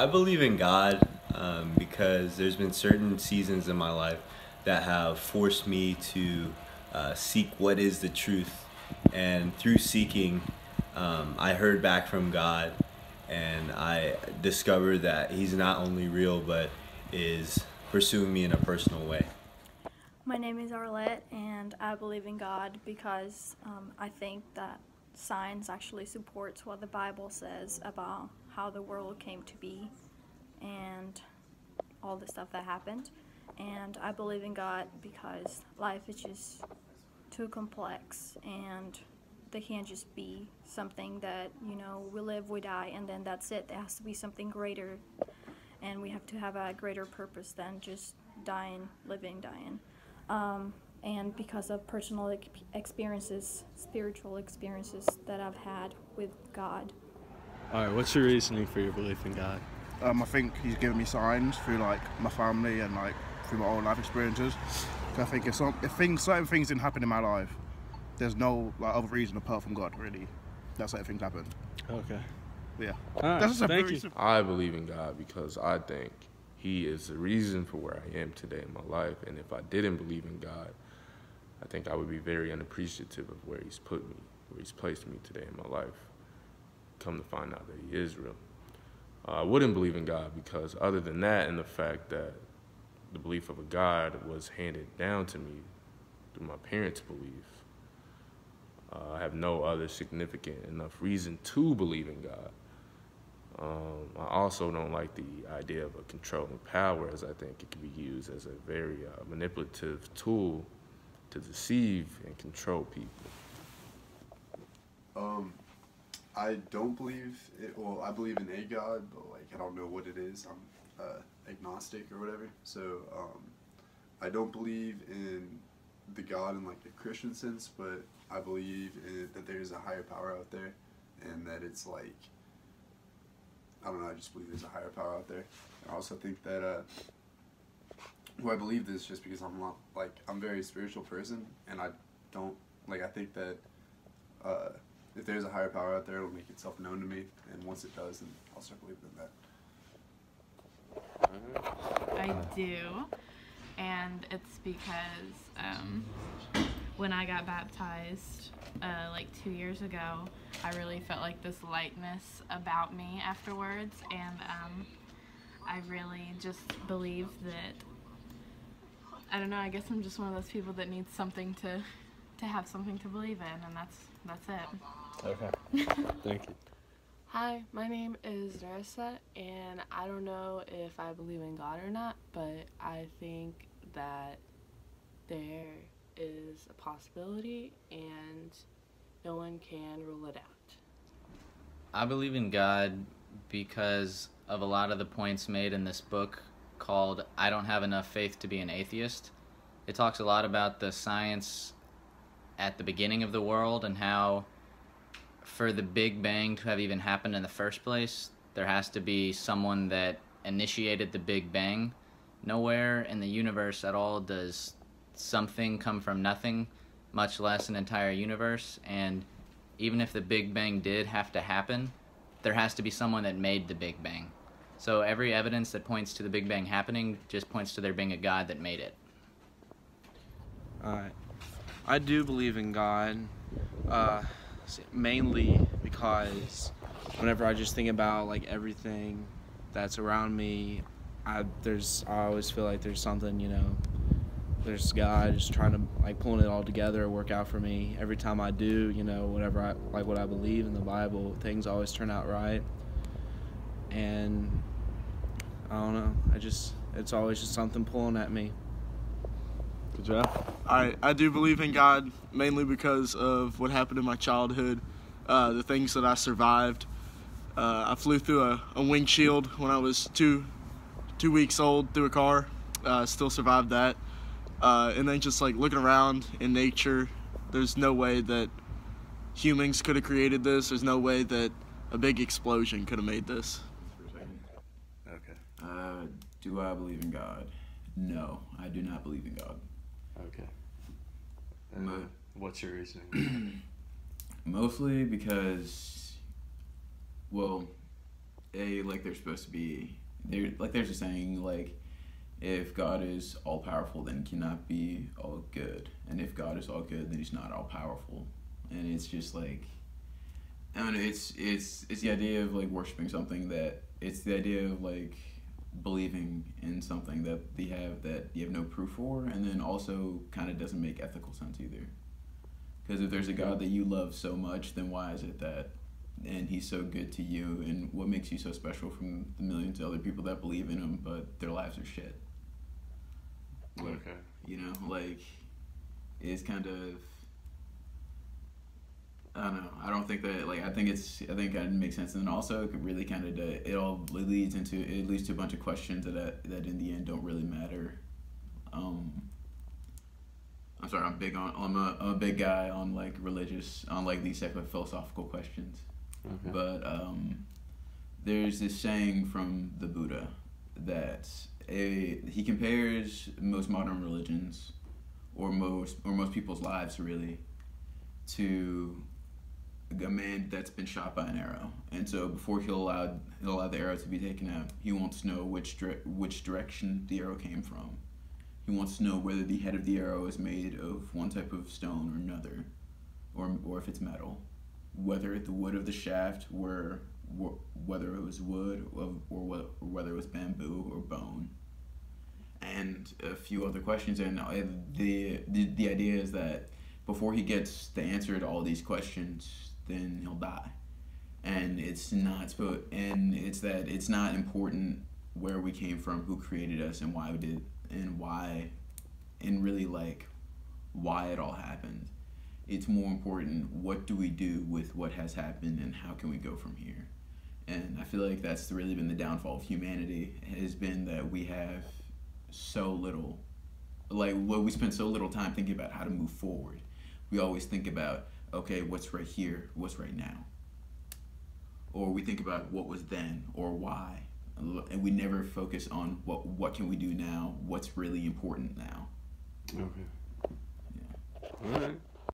I believe in God because there's been certain seasons in my life that have forced me to seek what is the truth. And through seeking, I heard back from God and I discovered that He's not only real but is pursuing me in a personal way. My name is Arlette, and I believe in God because I think that science actually supports what the Bible says about how the world came to be and all the stuff that happened. And I believe in God because life is just too complex and there can't just be something that, we live, we die, and then that's it. There has to be something greater, and we have to have a greater purpose than just dying, living, dying. And because of personal experiences, spiritual experiences that I've had with God. All right, what's your reasoning for your belief in God? I think he's given me signs through like my family and like through my own life experiences. So I think if certain things didn't happen in my life, there's no like other reason apart from God really that certain things happen. Okay. Yeah. All right, That's just a thank very you. simple- I believe in God because I think He is the reason for where I am today in my life. And if I didn't believe in God, I think I would be very unappreciative of where He's put me, where He's placed me today in my life. Come to find out that He is real. I wouldn't believe in God because other than that and the fact that the belief of a God was handed down to me through my parents' belief, I have no other significant enough reason to believe in God. I also don't like the idea of a controlling power, as I think it can be used as a very manipulative tool to deceive and control people. I don't believe it. Well, I believe in a God, but like I don't know what it is. I'm agnostic or whatever. So I don't believe in the God in like the Christian sense, but I believe that there's a higher power out there, and that it's like I don't know. I just believe there's a higher power out there. I also think that I believe this just because I'm a very spiritual person, and I don't like I think that. If there's a higher power out there, it'll make itself known to me, and once it does, then I'll start believing in that. I do, and it's because when I got baptized like 2 years ago, I really felt like this lightness about me afterwards, and I really just believe that, I don't know, I guess I'm just one of those people that needs something to have something to believe in, and that's it. Okay. Thank you. Hi, my name is Narissa, and I don't know if I believe in God or not, but I think that there is a possibility and no one can rule it out. I believe in God because of a lot of the points made in this book called I Don't Have Enough Faith to Be an Atheist. It talks a lot about the science at the beginning of the world and how for the Big Bang to have even happened in the first place, there has to be someone that initiated the Big Bang. Nowhere in the universe at all does something come from nothing, much less an entire universe. And even if the Big Bang did have to happen, there has to be someone that made the Big Bang. So every evidence that points to the Big Bang happening just points to there being a God that made it. All right. I do believe in God, mainly because whenever I just think about like everything that's around me, I always feel like there's something, there's God just trying to like pulling it all together, work out for me. Every time I do, whatever what I believe in the Bible, things always turn out right. And I don't know, it's always just something pulling at me. Good job. I do believe in God mainly because of what happened in my childhood, the things that I survived. I flew through a windshield when I was two weeks old through a car. Still survived that. And then just like looking around in nature, there's no way that humans could have created this. There's no way that a big explosion could have made this. Okay. Do I believe in God? No, I do not believe in God. Okay. And what's your reasoning? Mostly because, well, like they're supposed to be. They're like there's a saying like, if God is all powerful, then he cannot be all good, and if God is all good, then he's not all powerful. And it's just like, I don't know. It's the idea of like worshiping something that it's the idea of like believing in something that you have no proof for, and then also kind of doesn't make ethical sense either. Because if there's a God that you love so much, then why is it that, and he's so good to you, and what makes you so special from the millions of other people that believe in him, but their lives are shit? Like, Okay. you know, like, it's kind of, I don't know. I don't think that, like, I think it makes sense. And also, it really kind of, it leads to a bunch of questions that in the end don't really matter. I'm sorry, I'm a big guy on, like, these type of philosophical questions. Okay. But, there's this saying from the Buddha that he compares most modern religions, or most people's lives really, to a man that's been shot by an arrow. And so before he'll allow the arrow to be taken out, he wants to know which direction the arrow came from. He wants to know whether the head of the arrow is made of one type of stone or another, or if it's metal, whether the wood of the shaft whether it was wood or whether it was bamboo or bone, and a few other questions. And the idea is that before he gets the answer to all these questions, then he'll die. And it's not important where we came from, who created us, and why we did, and really like why it all happened. It's more important, what do we do with what has happened, and how can we go from here? And I feel like that's really been the downfall of humanity, has been that we have so little, we spend so little time thinking about how to move forward. We always think about, okay, what's right here, what's right now? Or we think about what was then, or why. And we never focus on what can we do now, what's really important now. Okay. Yeah. All right.